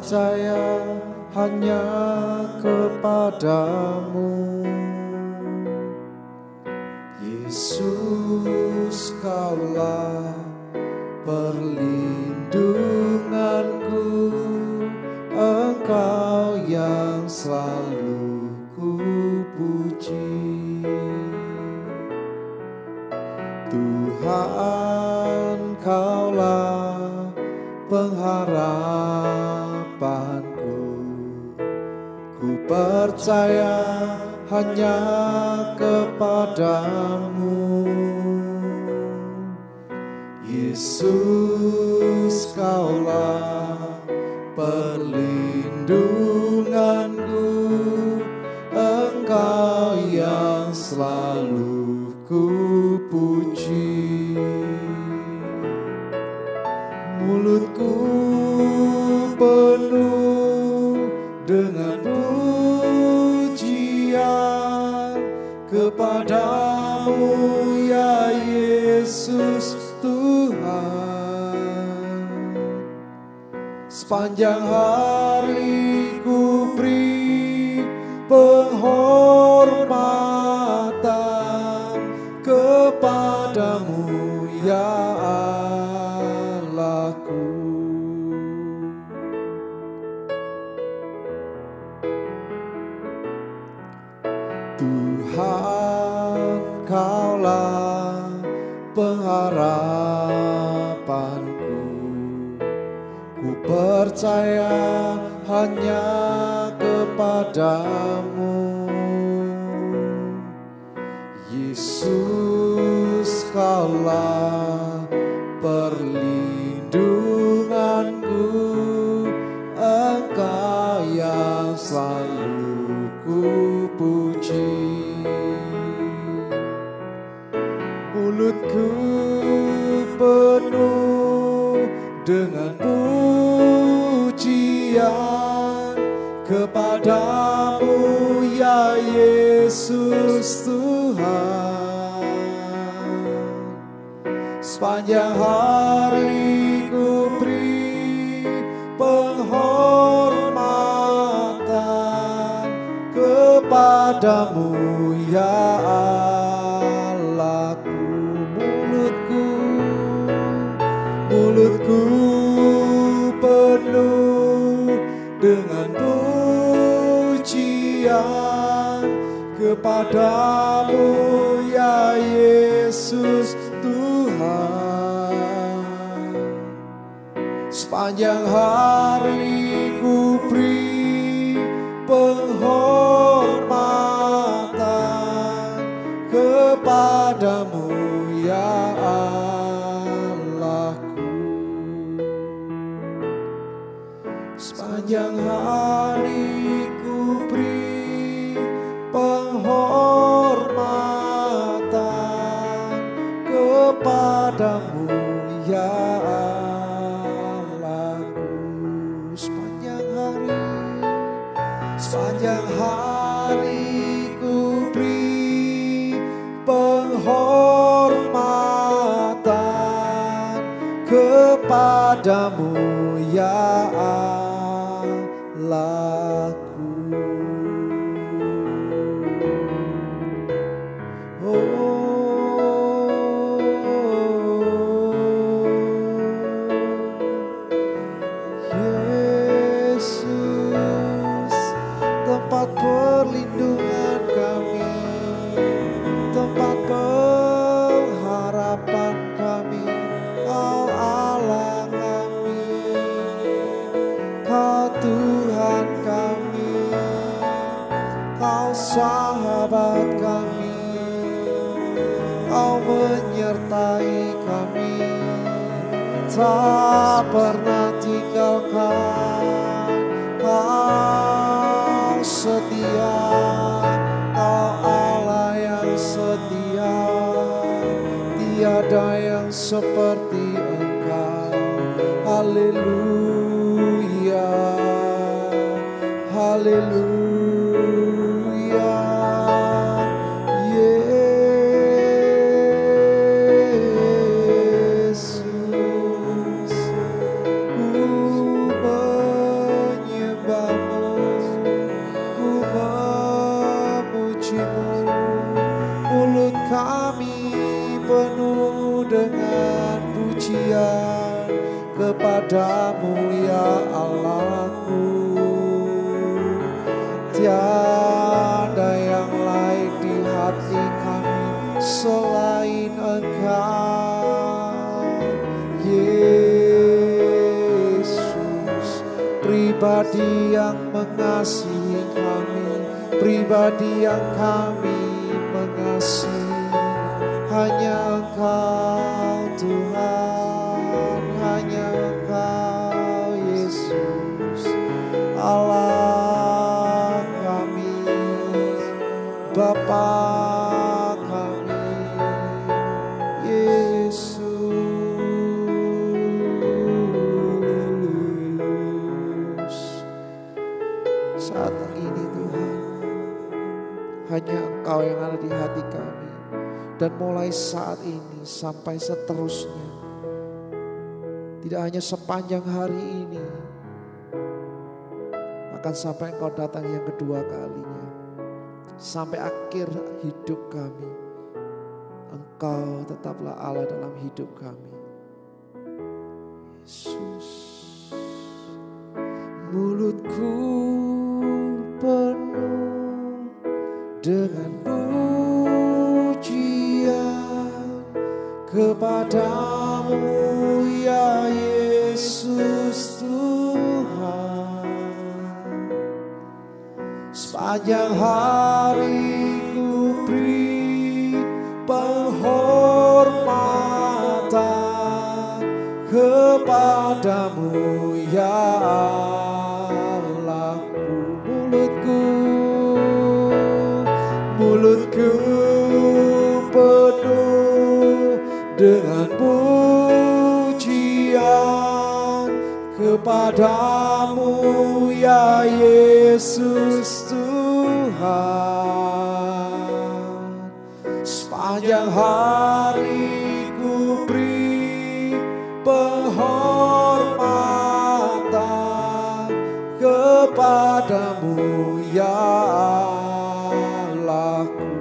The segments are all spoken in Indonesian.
percaya hanya kepadamu. Yesus, Kaulah perlindunganku, Engkau yang selalu ku puji. Tuhan, Kaulah pengharapanku, ku percaya hanya kepadamu. Yesus, Kaulah perlindunganku, Engkau yang selalu ku puji. Mulutku penuh dengan pujian kepadamu ya Yesus Tuhan. Sepanjang hari ku beri penghormatan kepadamu ya Allahku. Tuhan, Kaulah pengharapanku, ku percaya hanya kepadamu. Yesus, Kaulah perlindunganku, Engkau yang selalu ku puji. Mulutku penuh dengan pujian kepadamu ya Yesus Tuhan. Sepanjang hari ku beri penghormatan kepadamu ya Allahku. Mulutku penuh dengan pujian kepadamu ya Yesus Tuhan. Sepanjang hari ku beri penghormatan kepadamu ya Allahku. Sepanjang hari ku beri penghormatan kepadamu ya Allahku. Sepanjang hari ku beri penghormatan kepadamu ya Allahku. Yesus, tempat perlindungan kami, tempat pengharapan kami, Kau Allah kami, Kau Tuhan kami, Kau sahabat kami, Kau menyertai kami, tak pernah tinggalkan. Kau setia, Kau Allah yang setia, tiada yang seperti Engkau. Haleluya, haleluya. Yesus, ku kepadamu ya Allahku. Tiada yang lain di hati kami selain Engkau, Yesus. Pribadi yang mengasihi kami, pribadi yang kami mengasihi, hanya Engkau Tuhan, hanya Engkau Yesus, Allah kami, Bapa kami, Yesus. Saat ini Tuhan, hanya Engkau yang ada di hati kami. Dan mulai saat ini sampai seterusnya, tidak hanya sepanjang hari ini, akan sampai Engkau datang yang kedua kalinya, sampai akhir hidup kami, Engkau tetaplah Allah dalam hidup kami. Yesus. Mulutku penuh dengan pujian kepadamu ya Yesus Tuhan. Sepanjang hari ku beri penghormatan kepadamu ya Allahku. Mulutku penuh dengan pujian kepadamu ya Yesus Tuhan. Sepanjang hari ku beri penghormatan kepadamu ya Allahku.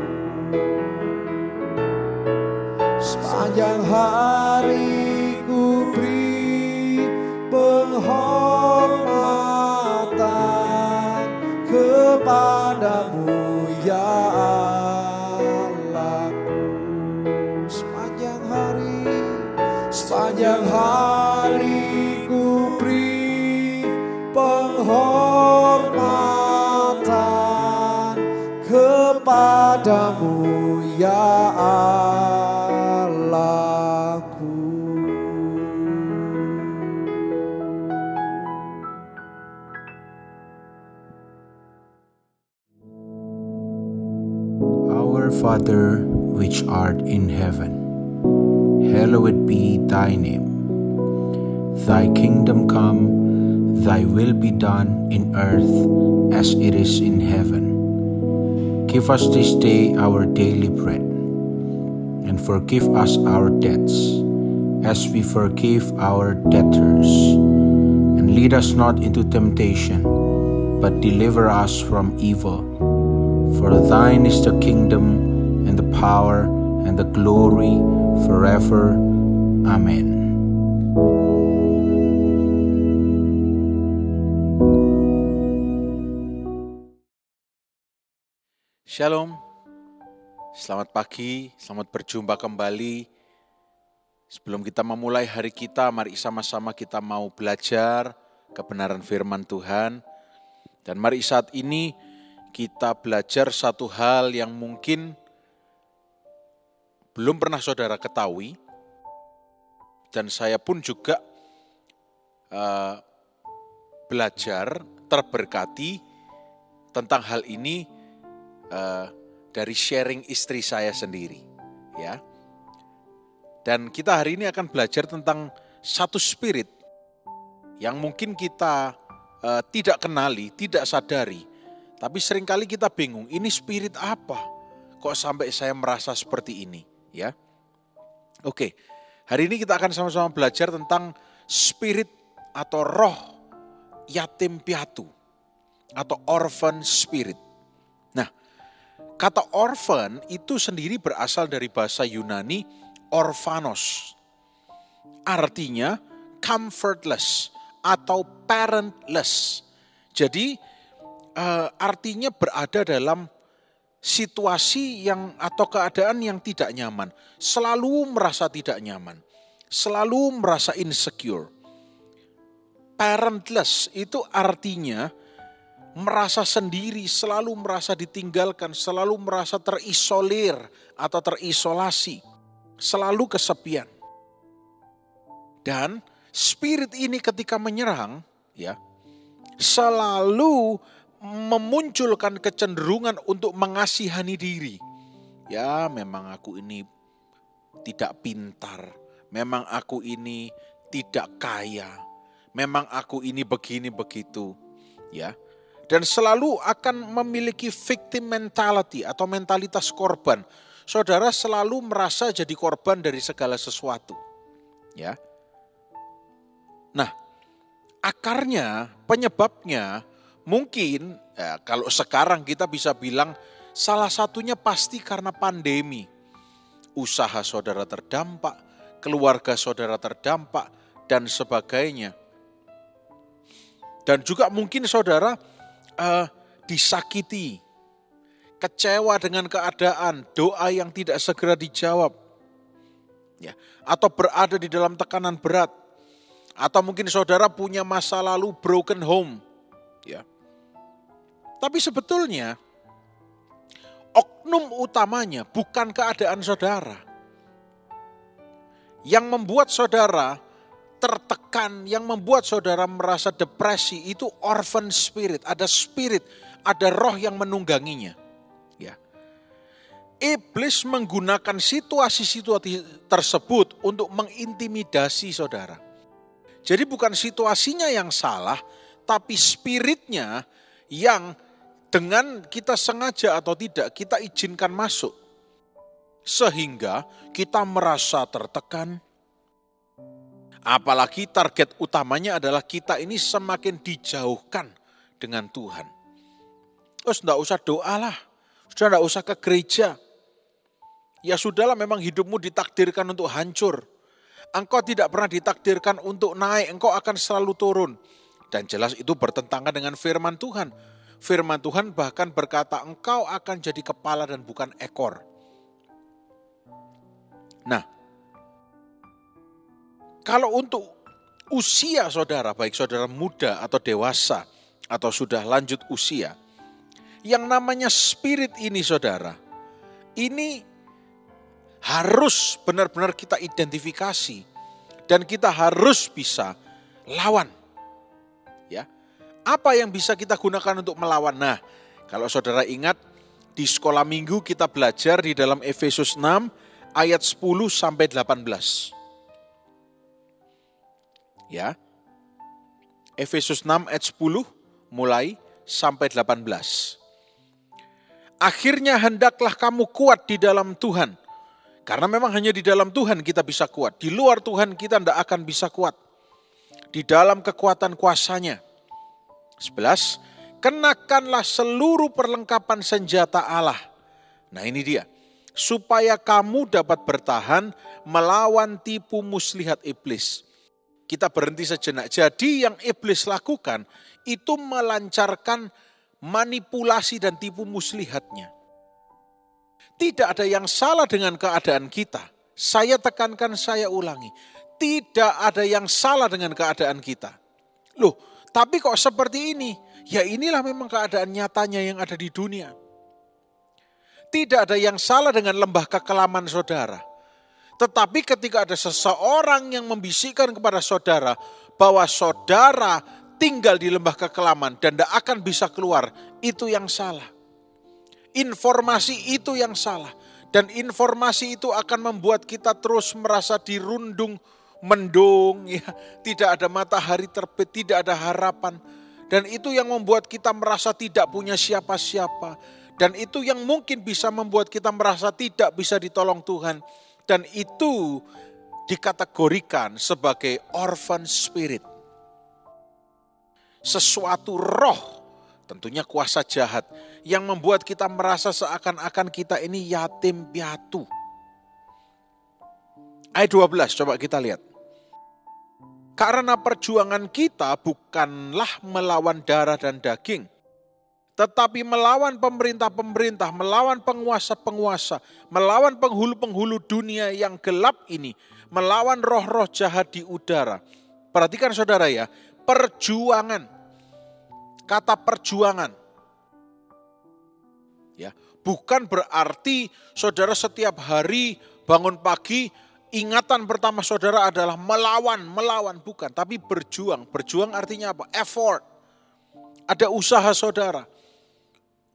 Sepanjang hari ku beri penghormatan kepadamu ya Allahku. Sepanjang hari ku beri penghormatan kepadamu ya Allahku. Our Father, which art in heaven, hallowed be thy name. Thy kingdom come, thy will be done in earth as it is in heaven. Give us this day our daily bread, and forgive us our debts, as we forgive our debtors. And lead us not into temptation, but deliver us from evil. For thine is the kingdom, and the power, and the glory, forever. Amen. Shalom, selamat pagi, selamat berjumpa kembali. Sebelum kita memulai hari kita, mari sama-sama kita mau belajar kebenaran firman Tuhan. Dan mari saat ini kita belajar satu hal yang mungkin belum pernah saudara ketahui. Dan saya pun juga belajar, terberkati tentang hal ini dari sharing istri saya sendiri, ya. Dan kita hari ini akan belajar tentang satu spirit yang mungkin kita tidak kenali, tidak sadari, tapi seringkali kita bingung, ini spirit apa? Kok sampai saya merasa seperti ini, ya? Oke, hari ini kita akan sama-sama belajar tentang spirit atau roh yatim piatu atau orphan spirit. Nah, kata orphan itu sendiri berasal dari bahasa Yunani orphanos. Artinya comfortless atau parentless. Jadi artinya berada dalam situasi yang atau keadaan yang tidak nyaman, selalu merasa tidak nyaman, selalu merasa insecure. Parentless itu artinya merasa sendiri, selalu merasa ditinggalkan, selalu merasa terisolir atau terisolasi, selalu kesepian. Dan spirit ini ketika menyerang, ya, selalu memunculkan kecenderungan untuk mengasihani diri. Ya, memang aku ini tidak pintar, memang aku ini tidak kaya, memang aku ini begini begitu, ya. Dan selalu akan memiliki victim mentality atau mentalitas korban. Saudara selalu merasa jadi korban dari segala sesuatu, ya. Nah, akarnya, penyebabnya mungkin ya, kalau sekarang kita bisa bilang salah satunya pasti karena pandemi. Usaha saudara terdampak, keluarga saudara terdampak, dan sebagainya. Dan juga mungkin saudara disakiti, kecewa dengan keadaan, doa yang tidak segera dijawab, ya, atau berada di dalam tekanan berat, atau mungkin saudara punya masa lalu broken home, ya. Tapi sebetulnya oknum utamanya bukan keadaan saudara. Yang membuat saudara tertekan, yang membuat saudara merasa depresi itu orphan spirit, ada roh yang menungganginya. Ya. Iblis menggunakan situasi-situasi tersebut untuk mengintimidasi saudara. Jadi bukan situasinya yang salah, tapi spiritnya yang dengan kita sengaja atau tidak kita izinkan masuk. Sehingga kita merasa tertekan. Apalagi target utamanya adalah kita ini semakin dijauhkan dengan Tuhan. Terus enggak usah doa lah, sudah enggak usah ke gereja. Ya sudahlah, memang hidupmu ditakdirkan untuk hancur. Engkau tidak pernah ditakdirkan untuk naik, engkau akan selalu turun. Dan jelas itu bertentangan dengan firman Tuhan. Firman Tuhan bahkan berkata engkau akan jadi kepala dan bukan ekor. Nah, kalau untuk usia saudara, baik saudara muda atau dewasa atau sudah lanjut usia, yang namanya spirit ini saudara, ini harus benar-benar kita identifikasi dan kita harus bisa lawan. Ya. Apa yang bisa kita gunakan untuk melawan? Nah, kalau saudara ingat di sekolah minggu kita belajar di dalam Efesus 6 ayat 10 sampai 18. Ya. Efesus 6 ayat 10 mulai sampai 18. Akhirnya hendaklah kamu kuat di dalam Tuhan. Karena memang hanya di dalam Tuhan kita bisa kuat. Di luar Tuhan kita tidak akan bisa kuat. Di dalam kekuatan kuasanya. 11. Kenakanlah seluruh perlengkapan senjata Allah. Nah ini dia. Supaya kamu dapat bertahan melawan tipu muslihat iblis. Kita berhenti sejenak. Jadi yang iblis lakukan itu melancarkan manipulasi dan tipu muslihatnya. Tidak ada yang salah dengan keadaan kita. Saya tekankan, saya ulangi. Tidak ada yang salah dengan keadaan kita. Loh, tapi kok seperti ini? Ya inilah memang keadaan nyatanya yang ada di dunia. Tidak ada yang salah dengan lembah kekelaman saudara. Tetapi ketika ada seseorang yang membisikkan kepada saudara bahwa saudara tinggal di lembah kekelaman dan tidak akan bisa keluar, itu yang salah. Informasi itu yang salah. Dan informasi itu akan membuat kita terus merasa dirundung, mendung, ya. Tidak ada matahari terbit, tidak ada harapan. Dan itu yang membuat kita merasa tidak punya siapa-siapa. Dan itu yang mungkin bisa membuat kita merasa tidak bisa ditolong Tuhan. Dan itu dikategorikan sebagai orphan spirit. Sesuatu roh, tentunya kuasa jahat, yang membuat kita merasa seakan-akan kita ini yatim piatu. Ayat 12, coba kita lihat. Karena perjuangan kita bukanlah melawan darah dan daging, tetapi melawan pemerintah-pemerintah, melawan penguasa-penguasa, melawan penghulu-penghulu dunia yang gelap ini, melawan roh-roh jahat di udara. Perhatikan saudara ya, perjuangan. Kata perjuangan. Ya, bukan berarti saudara setiap hari bangun pagi, ingatan pertama saudara adalah melawan, bukan. Tapi berjuang. Berjuang artinya apa? Effort. Ada usaha saudara.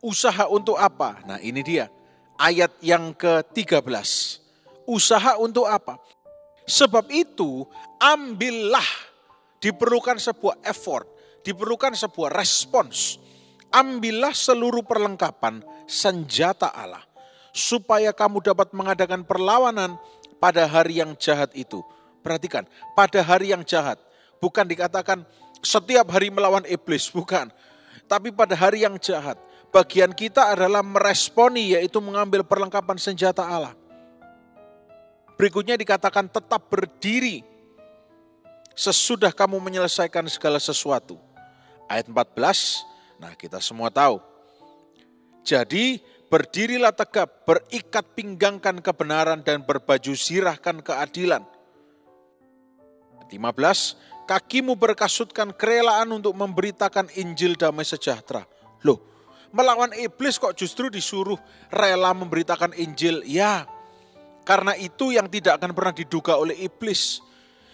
Usaha untuk apa? Nah ini dia. Ayat yang ke-13. Usaha untuk apa? Sebab itu ambillah. Diperlukan sebuah effort. Diperlukan sebuah respons. Ambillah seluruh perlengkapan senjata Allah. Supaya kamu dapat mengadakan perlawanan pada hari yang jahat itu. Perhatikan, pada hari yang jahat. Bukan dikatakan setiap hari melawan iblis, bukan. Tapi pada hari yang jahat. Bagian kita adalah meresponi, yaitu mengambil perlengkapan senjata Allah. Berikutnya dikatakan tetap berdiri. Sesudah kamu menyelesaikan segala sesuatu. Ayat 14, nah kita semua tahu. Jadi berdirilah tegap, berikat pinggangkan kebenaran dan berbaju zirahkan keadilan. 15, kakimu berkasutkan kerelaan untuk memberitakan Injil damai sejahtera. Loh, melawan iblis kok justru disuruh rela memberitakan Injil? Ya, karena itu yang tidak akan pernah diduga oleh iblis.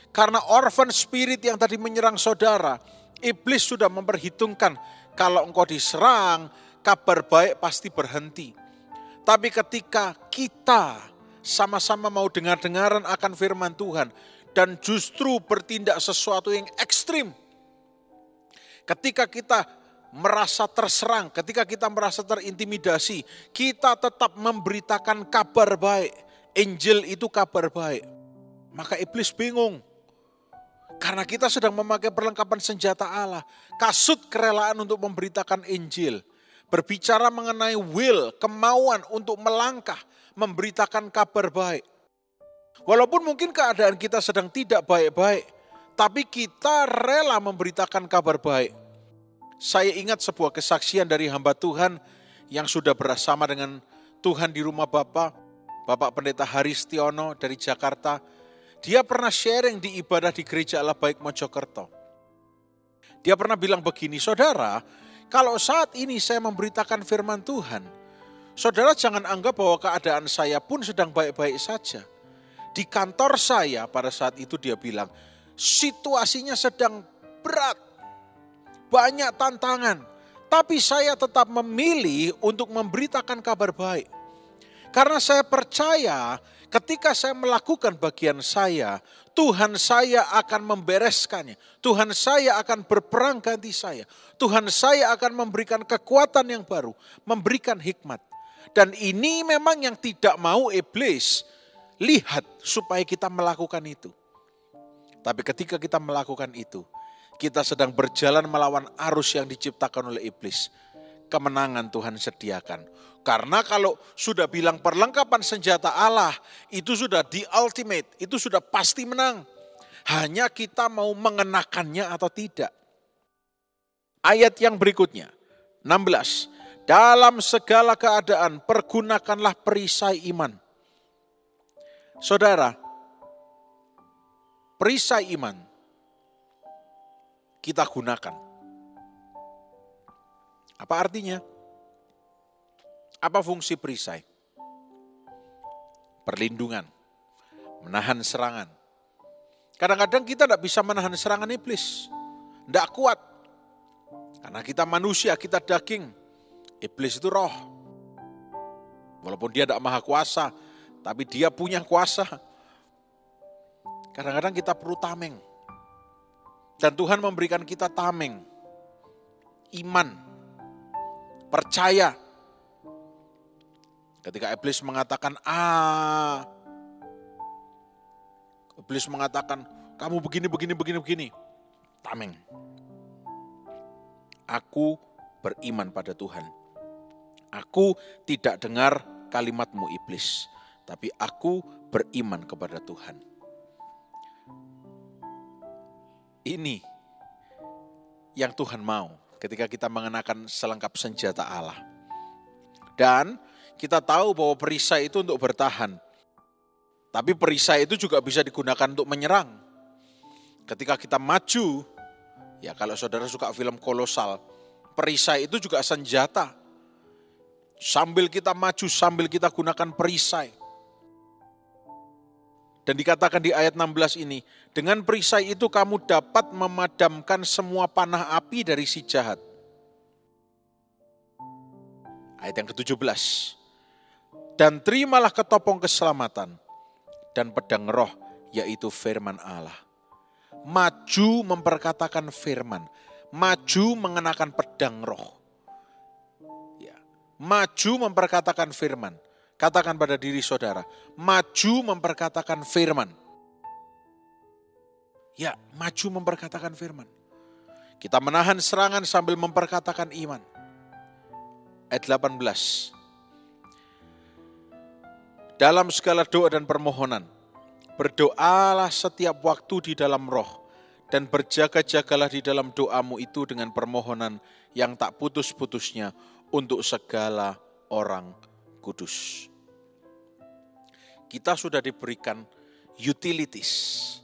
Karena orphan spirit yang tadi menyerang saudara, iblis sudah memperhitungkan kalau engkau diserang, kabar baik pasti berhenti. Tapi ketika kita sama-sama mau dengar-dengaran akan firman Tuhan dan justru bertindak sesuatu yang ekstrim. Ketika kita merasa terserang, ketika kita merasa terintimidasi, kita tetap memberitakan kabar baik. Injil itu kabar baik. Maka iblis bingung. Karena kita sedang memakai perlengkapan senjata Allah. Kasut kerelaan untuk memberitakan Injil. Berbicara mengenai will, kemauan untuk melangkah, memberitakan kabar baik. Walaupun mungkin keadaan kita sedang tidak baik-baik, tapi kita rela memberitakan kabar baik. Saya ingat sebuah kesaksian dari hamba Tuhan yang sudah bersama dengan Tuhan di rumah Bapak Pendeta Haristiono dari Jakarta. Dia pernah sharing di ibadah di Gereja Allah Baik Mojokerto. Dia pernah bilang begini, saudara, kalau saat ini saya memberitakan firman Tuhan, saudara jangan anggap bahwa keadaan saya pun sedang baik-baik saja. Di kantor saya pada saat itu dia bilang, situasinya sedang berat, banyak tantangan. Tapi saya tetap memilih untuk memberitakan kabar baik. Karena saya percaya ketika saya melakukan bagian saya, Tuhan saya akan membereskannya. Tuhan saya akan berperang ganti saya. Tuhan saya akan memberikan kekuatan yang baru, memberikan hikmat. Dan ini memang yang tidak mau iblis lihat supaya kita melakukan itu. Tapi ketika kita melakukan itu, kita sedang berjalan melawan arus yang diciptakan oleh iblis. Kemenangan Tuhan sediakan. Karena kalau sudah bilang perlengkapan senjata Allah, itu sudah the ultimate, itu sudah pasti menang. Hanya kita mau mengenakannya atau tidak. Ayat yang berikutnya, 16. Dalam segala keadaan pergunakanlah perisai iman. Saudara, perisai iman kita gunakan. Apa artinya? Apa fungsi perisai? Perlindungan, menahan serangan. Kadang-kadang kita tidak bisa menahan serangan iblis. Tidak kuat. Karena kita manusia, kita daging. Iblis itu roh. Walaupun dia tidak maha kuasa, tapi dia punya kuasa. Kadang-kadang kita perlu tameng. Dan Tuhan memberikan kita tameng. Iman. Percaya. Ketika iblis mengatakan iblis mengatakan kamu begini. Tameng. Aku beriman pada Tuhan. Aku tidak dengar kalimatmu iblis. Tapi aku beriman kepada Tuhan. Ini yang Tuhan mau ketika kita mengenakan selengkap senjata Allah. Dan kita tahu bahwa perisai itu untuk bertahan. Tapi perisai itu juga bisa digunakan untuk menyerang. Ketika kita maju, ya kalau saudara suka film Kolosal, perisai itu juga senjata. Sambil kita maju, sambil kita gunakan perisai. Dan dikatakan di ayat 16 ini, dengan perisai itu kamu dapat memadamkan semua panah api dari si jahat. Ayat yang ke-17. Dan terimalah ketopong keselamatan dan pedang roh, yaitu firman Allah. Maju memperkatakan firman, maju mengenakan pedang roh. Ya. Maju memperkatakan firman. Katakan pada diri saudara, maju memperkatakan firman. Ya, maju memperkatakan firman. Kita menahan serangan sambil memperkatakan iman. Ayat 18. Dalam segala doa dan permohonan, berdoalah setiap waktu di dalam roh, dan berjaga-jagalah di dalam doamu itu dengan permohonan yang tak putus-putusnya untuk segala orang kudus. Kita sudah diberikan utilities.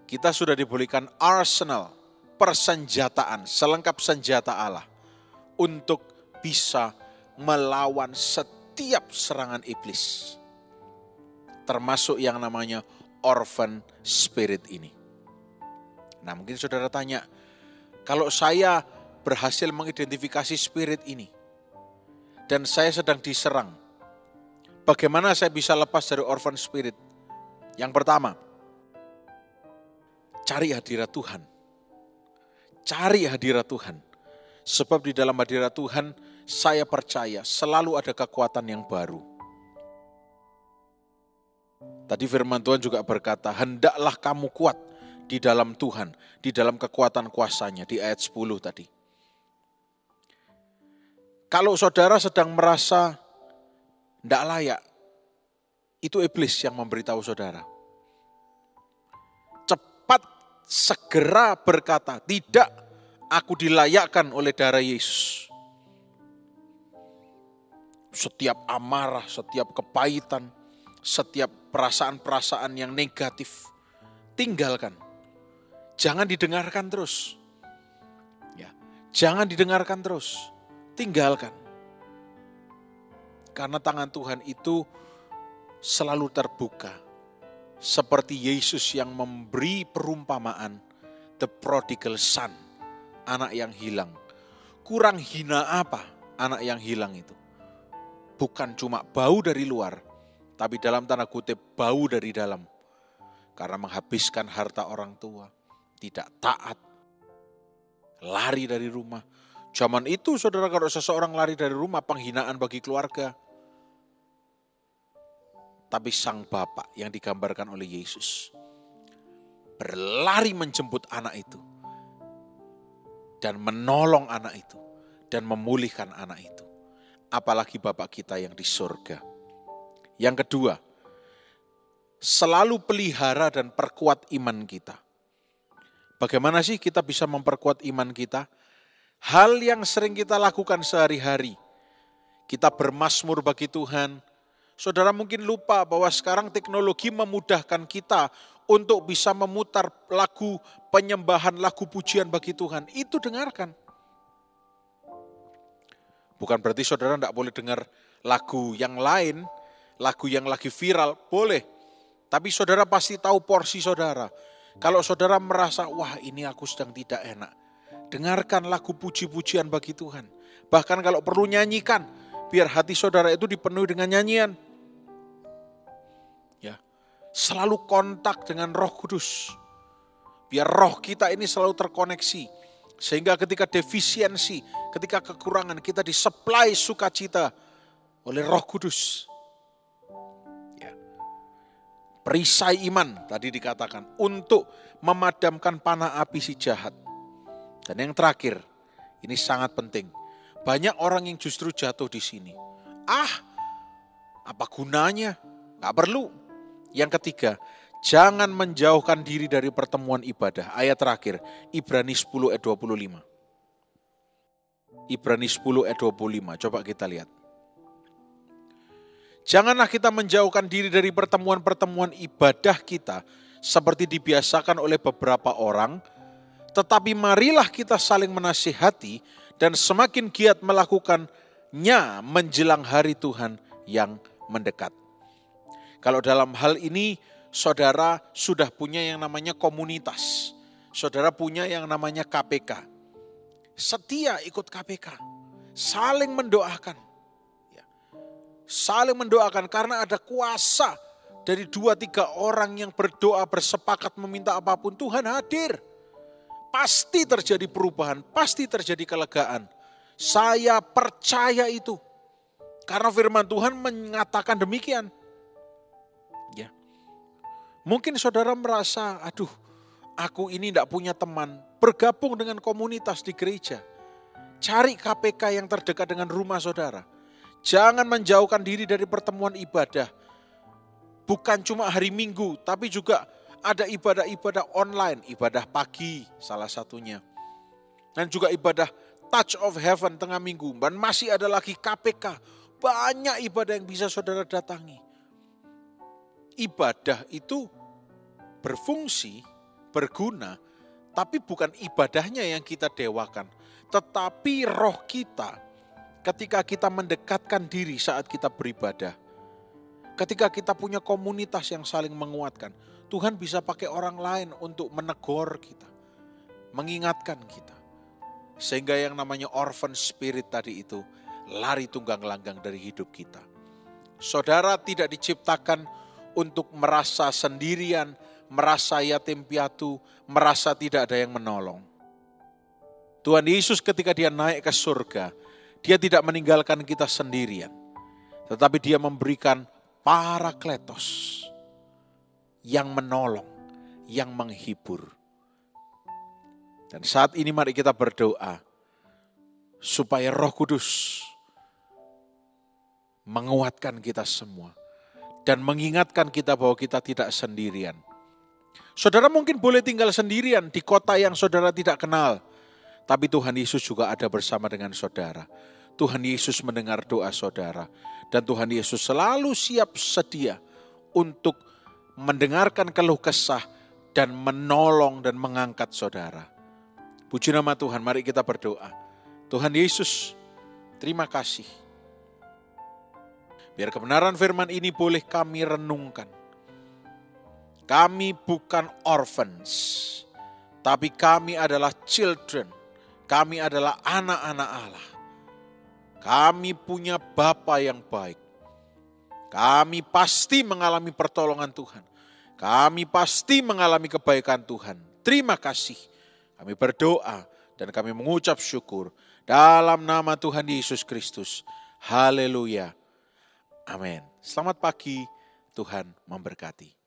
Kita sudah diberikan arsenal, persenjataan, selengkap senjata Allah untuk bisa melawan setiap serangan iblis. Termasuk yang namanya orphan spirit ini. Nah, mungkin saudara tanya, kalau saya berhasil mengidentifikasi spirit ini dan saya sedang diserang, bagaimana saya bisa lepas dari orphan spirit? Yang pertama, cari hadirat Tuhan. Cari hadirat Tuhan. Sebab di dalam hadirat Tuhan, saya percaya selalu ada kekuatan yang baru. Tadi firman Tuhan juga berkata, hendaklah kamu kuat di dalam Tuhan, di dalam kekuatan kuasanya, di ayat 10 tadi. Kalau saudara sedang merasa tidak layak, itu iblis yang memberitahu saudara. Cepat segera berkata, tidak, aku dilayakkan oleh darah Yesus. Setiap amarah, setiap kepahitan, setiap perasaan-perasaan yang negatif, tinggalkan. Jangan didengarkan terus. Ya, jangan didengarkan terus. Tinggalkan. Karena tangan Tuhan itu selalu terbuka. Seperti Yesus yang memberi perumpamaan the prodigal son, anak yang hilang. Kurang hina apa anak yang hilang itu? Bukan cuma bau dari luar, tapi dalam tanda kutip bau dari dalam. Karena menghabiskan harta orang tua, tidak taat, lari dari rumah. Zaman itu saudara, kalau seseorang lari dari rumah, penghinaan bagi keluarga. Tapi sang bapak yang digambarkan oleh Yesus berlari menjemput anak itu dan menolong anak itu dan memulihkan anak itu. Apalagi Bapak kita yang di surga. Yang kedua, selalu pelihara dan perkuat iman kita. Bagaimana sih kita bisa memperkuat iman kita? Hal yang sering kita lakukan sehari-hari. Kita bermazmur bagi Tuhan. Saudara mungkin lupa bahwa sekarang teknologi memudahkan kita untuk bisa memutar lagu penyembahan, lagu pujian bagi Tuhan. Itu dengarkan. Bukan berarti saudara tidak boleh dengar lagu yang lain, lagu yang lagi viral, boleh. Tapi saudara pasti tahu porsi saudara. Kalau saudara merasa, wah ini aku sedang tidak enak, dengarkan lagu puji-pujian bagi Tuhan. Bahkan kalau perlu nyanyikan, biar hati saudara itu dipenuhi dengan nyanyian. Ya, selalu kontak dengan Roh Kudus. Biar roh kita ini selalu terkoneksi. Sehingga ketika defisiensi, ketika kekurangan, kita disuplai sukacita oleh Roh Kudus. Ya. Perisai iman tadi dikatakan untuk memadamkan panah api si jahat. Dan yang terakhir, ini sangat penting. Banyak orang yang justru jatuh di sini. Apa gunanya? Gak perlu. Yang ketiga, Jangan menjauhkan diri dari pertemuan ibadah. Ayat terakhir, Ibrani 10 ayat 25. Ibrani 10 ayat 25, coba kita lihat. Janganlah kita menjauhkan diri dari pertemuan-pertemuan ibadah kita seperti dibiasakan oleh beberapa orang, tetapi marilah kita saling menasihati dan semakin giat melakukannya menjelang hari Tuhan yang mendekat. Kalau dalam hal ini, saudara sudah punya yang namanya komunitas. Saudara punya yang namanya KPK. Setia ikut KPK. Saling mendoakan. Saling mendoakan karena ada kuasa dari 2-3 orang yang berdoa bersepakat meminta apapun, Tuhan hadir. Pasti terjadi perubahan, pasti terjadi kelegaan. Saya percaya itu. Karena firman Tuhan mengatakan demikian. Ya. Mungkin saudara merasa, aduh, aku ini tidak punya teman. Bergabung dengan komunitas di gereja. Cari KPK yang terdekat dengan rumah saudara. Jangan menjauhkan diri dari pertemuan ibadah. Bukan cuma hari Minggu, tapi juga ada ibadah-ibadah online. Ibadah pagi salah satunya. Dan juga ibadah Touch of Heaven tengah minggu. Dan masih ada lagi KPK. Banyak ibadah yang bisa saudara datangi. Ibadah itu berfungsi, berguna, tapi bukan ibadahnya yang kita dewakan. Tetapi roh kita, ketika kita mendekatkan diri saat kita beribadah, ketika kita punya komunitas yang saling menguatkan, Tuhan bisa pakai orang lain untuk menegur kita, mengingatkan kita. Sehingga yang namanya orphan spirit tadi itu lari tunggang langgang dari hidup kita. Saudara tidak diciptakan untuk merasa sendirian, merasa yatim piatu, merasa tidak ada yang menolong. Tuhan Yesus ketika dia naik ke surga, dia tidak meninggalkan kita sendirian. Tetapi dia memberikan Parakletos yang menolong, yang menghibur. Dan saat ini mari kita berdoa supaya Roh Kudus menguatkan kita semua dan mengingatkan kita bahwa kita tidak sendirian. Saudara mungkin boleh tinggal sendirian di kota yang saudara tidak kenal, tapi Tuhan Yesus juga ada bersama dengan saudara. Tuhan Yesus mendengar doa saudara dan Tuhan Yesus selalu siap sedia untuk mendengarkan keluh kesah dan menolong dan mengangkat saudara. Puji nama Tuhan, mari kita berdoa. Tuhan Yesus, terima kasih. Biar kebenaran firman ini boleh kami renungkan. Kami bukan orphans, tapi kami adalah children. Kami adalah anak-anak Allah. Kami punya Bapa yang baik. Kami pasti mengalami pertolongan Tuhan. Kami pasti mengalami kebaikan Tuhan. Terima kasih. Kami berdoa dan kami mengucap syukur dalam nama Tuhan Yesus Kristus. Haleluya. Amin. Selamat pagi, Tuhan memberkati.